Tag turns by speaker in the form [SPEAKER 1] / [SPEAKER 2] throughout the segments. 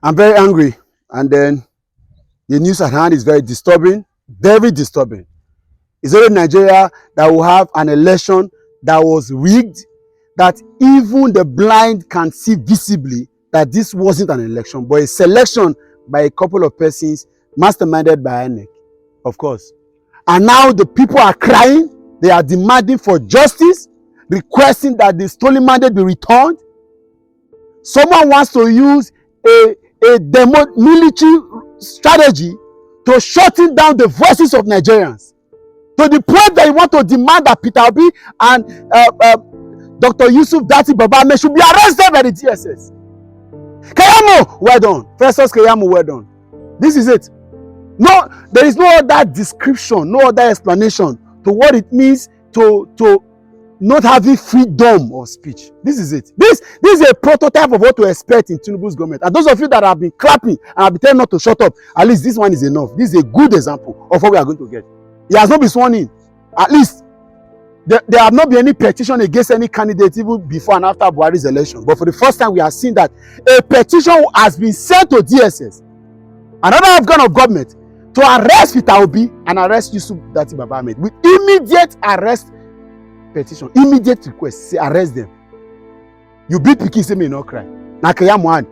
[SPEAKER 1] I'm very angry, and then the news at hand is very disturbing, very disturbing. It's only Nigeria that will have an election that was rigged, that even the blind can see visibly that this wasn't an election, but a selection by a couple of persons masterminded by Ahmed, of course. And now the people are crying, they are demanding for justice, requesting that the stolen mandate be returned. Someone wants to use a military strategy to shutting down the voices of Nigerians, to the point that you want to demand that Peter Obi and Dr. Yusuf Datti Baba Ahmed should be arrested by the DSS. Keyamo, well done. Festus Keyamo, well done. This is it. No, there is no other description, no other explanation to what it means to not having freedom of speech. This is it. This is a prototype of what to expect in Tinubu's government. And those of you that have been clapping and have been telling not to shut up, at least this one is enough. This is a good example of what we are going to get. He has not been sworn in. At least there have not been any petition against any candidate even before and after Buhari's election. But for the first time, we have seen that a petition has been sent to DSS, another organ of government, to arrest Peter Obi and arrest Yusuf Datti Baba Ahmed with immediate arrest petition, immediate request, say arrest them. You beat Pikin, say me not cry. Now Keyamo,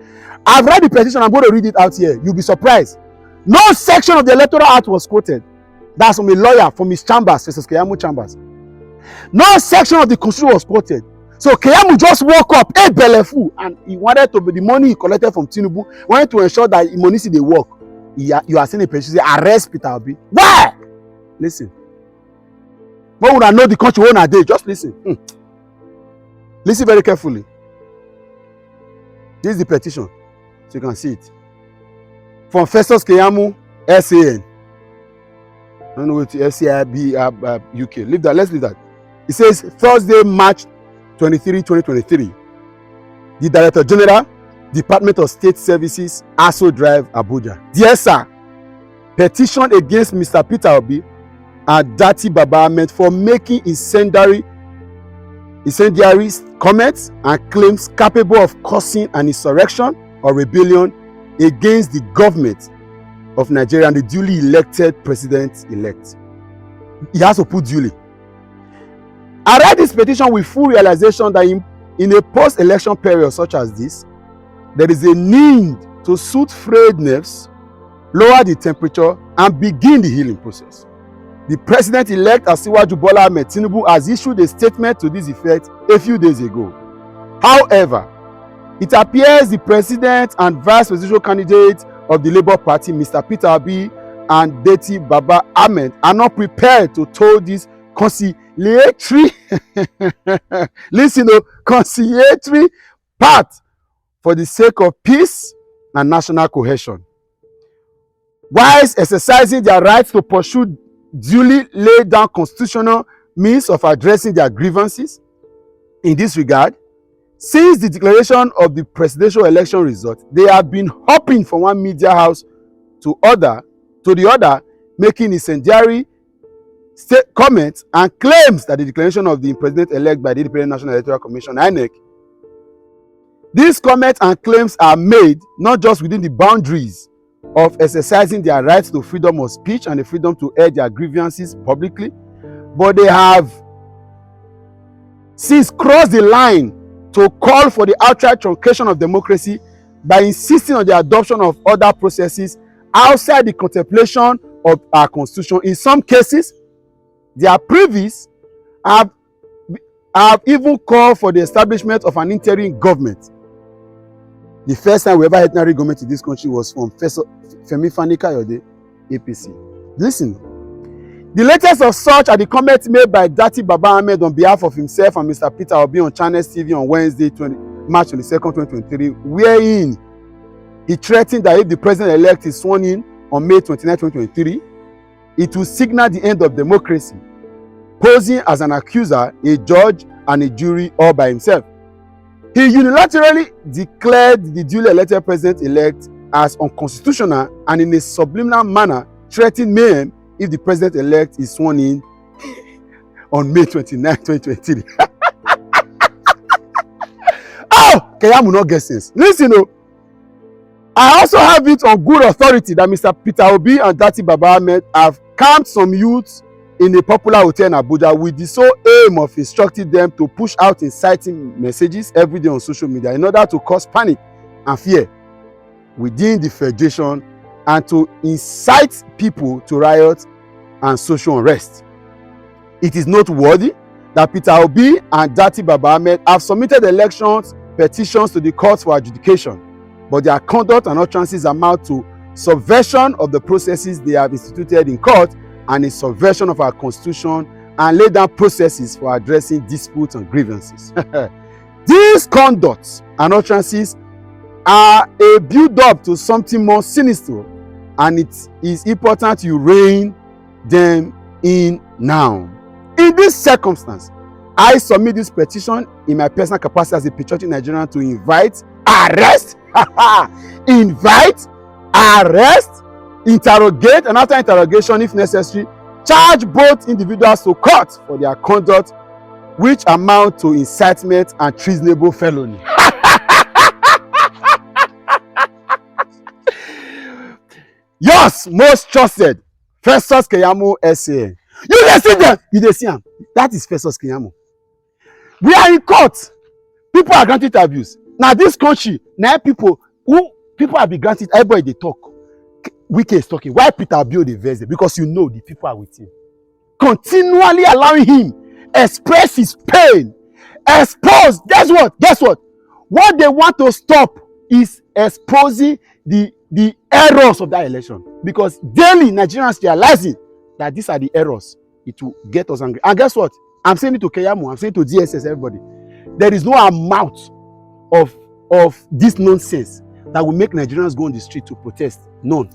[SPEAKER 1] I've read the petition, I'm going to read it out here. You'll be surprised. No section of the Electoral Act was quoted. That's from a lawyer from his chambers, Festus Keyamo chambers. No section of the Constitution was quoted. So Keyamo just woke up, a belefu, and he wanted to be the money he collected from Tinubu, wanted to ensure that the money see they work. You are seeing a petition, say arrest Peter Obi. Why? Listen. When would I know the country owner day? Just listen. Listen very carefully. This is the petition, so you can see it. From Festus Keyamo, SAN. I don't know what SAIB UK. Leave that. Let's leave that. It says Thursday, March 23, 2023. The Director General, Department of State Services, Aso Drive, Abuja. Dear sir, petition against Mr. Peter Obi and Datti Baba Ahmed for making incendiary comments and claims capable of causing an insurrection or rebellion against the government of Nigeria and the duly elected president-elect. He has to put duly. I read this petition with full realization that in a post-election period such as this, there is a need to soothe frayed nerves, lower the temperature, and begin the healing process. The president-elect Asiwaju Bola Ahmed Tinubu has issued a statement to this effect a few days ago. However, it appears the president and vice presidential candidate of the Labour Party, Mr. Peter Obi and Datti Baba Ahmed, are not prepared to toe this conciliatory conciliatory path for the sake of peace and national cohesion, whilst exercising their right to pursue duly laid down constitutional means of addressing their grievances. In this regard, since the declaration of the presidential election result, they have been hopping from one media house to the other, making incendiary comments and claims that the declaration of the president-elect by the Independent National Electoral Commission, INEC. These comments and claims are made not just within the boundaries of exercising their rights to freedom of speech and the freedom to air their grievances publicly, but they have since crossed the line to call for the outright truncation of democracy by insisting on the adoption of other processes outside the contemplation of our constitution. In some cases, their previes have even called for the establishment of an interim government. The first time we ever had interim government in this country was from Femi Fani-Kayode, APC. Listen, the latest of such are the comments made by Datti Baba Ahmed on behalf of himself and Mr. Peter Obi on Channels TV on Wednesday, March 22nd, 2023, wherein he threatened that if the president-elect is sworn in on May 29, 2023, it will signal the end of democracy, posing as an accuser, a judge, and a jury all by himself. He unilaterally declared the duly elected president-elect as unconstitutional and in a subliminal manner threatened mayhem if the president-elect is sworn in on May 29, 2023. Oh, Keyamo no get sense. Listen, I also have it on good authority that Mr. Peter Obi and Datti Ahmed have camped some youths in a popular hotel in Abuja with the sole aim of instructing them to push out inciting messages every day on social media in order to cause panic and fear within the federation and to incite people to riot and social unrest. It is noteworthy that Peter Obi and Datti Ahmed have submitted elections petitions to the courts for adjudication, but their conduct and utterances amount to subversion of the processes they have instituted in court and a subversion of our constitution and lay down processes for addressing disputes and grievances. These conducts and utterances are a build-up to something more sinister, and it is important you rein them in now. In this circumstance, I submit this petition in my personal capacity as a patriotic Nigerian to invite, arrest, interrogate, and after interrogation, if necessary, charge both individuals to court for their conduct, which amount to incitement and treasonable felony. Yours most trusted, Festus Keyamo SA. You dey see them, you dey see am. That is Festus Keyamo. We are in court. People are granted abuse. Now this country, now people have been granted, everybody they talk. Wike is talking. Why Peter Obi dey vex? Because you know the people are with him. Continually allowing him express his pain, expose. Guess what? What they want to stop is exposing the errors of that election. Because daily Nigerians realizing that these are the errors. It will get us angry. And guess what? I'm saying it to Keyamo, I'm saying it to DSS, everybody. There is no amount of this nonsense that will make Nigerians go on the street to protest. None.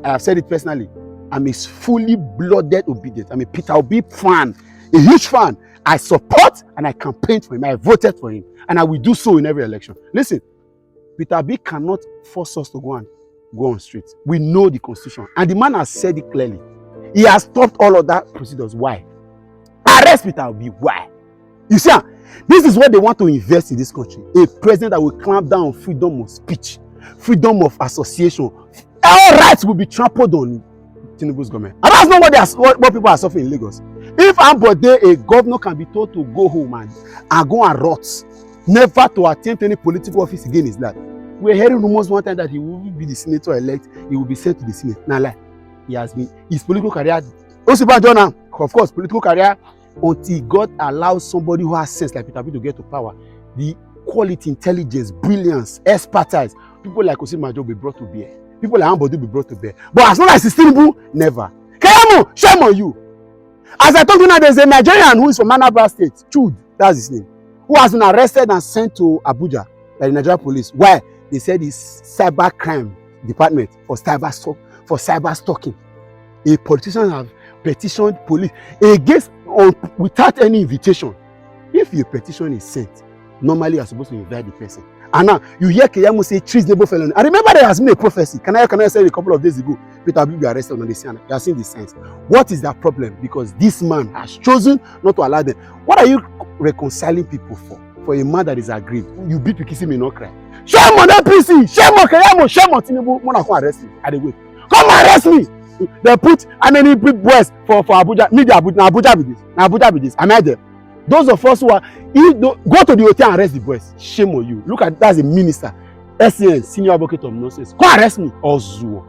[SPEAKER 1] I have said it personally. I'm a fully blooded obedient. I'm a Peter Obi fan, a huge fan. I support and I campaigned for him. I voted for him. And I will do so in every election. Listen, Peter Obi cannot force us to go on streets. We know the constitution. And the man has said it clearly. He has stopped all of that procedures. Why? Arrest Peter Obi. Why? You see, this is what they want to invest in this country. A president that will clamp down on freedom of speech, freedom of association. All rights will be trampled on Tinubu's government. And that's not what people are suffering in Lagos. If a governor can be told to go home and go and rot, never to attempt any political office again, is that. We're hearing rumors one time that he will be the senator elect, he will be sent to the Senate. Now, like, he has been, his political career, of course, political career, until God allows somebody who has sense like Peter Obi to get to power. The quality, intelligence, brilliance, expertise, people like Osima will be brought to bear. People like Ahmed will be brought to bear. But as long as it's Tinubu, never. Keyamo, shame on you. As I told you now, there's a Nigerian who is from Anambra State, Chud, that's his name, who has been arrested and sent to Abuja by the Nigerian police. Why? They said it's cyber crime department for cyber stalking. A politician have petitioned police against without any invitation. If your petition is sent, normally you are supposed to invite the person. And now you hear Keyamo say treasonable felony. I remember there has been a prophecy. Can I say a couple of days ago? Peter Obi be arrested on the scene. You are seeing the signs. What is that problem? Because this man has chosen not to allow them. What are you reconciling people for? For a man that is aggrieved, you beat Pikisi may not cry. Shame on that PC. Shame on Keyamo. Shame on Tinubu. Wanna come arrest me? At the way, come arrest me. They put how many boys for Abuja? Media Abuja with this. Now Abuja with this. Am I there? Those of us who are go to the hotel and arrest the boys. Shame on you. Look at that's a minister, SCN, senior advocate of nonsense. Come arrest me. Ozuo.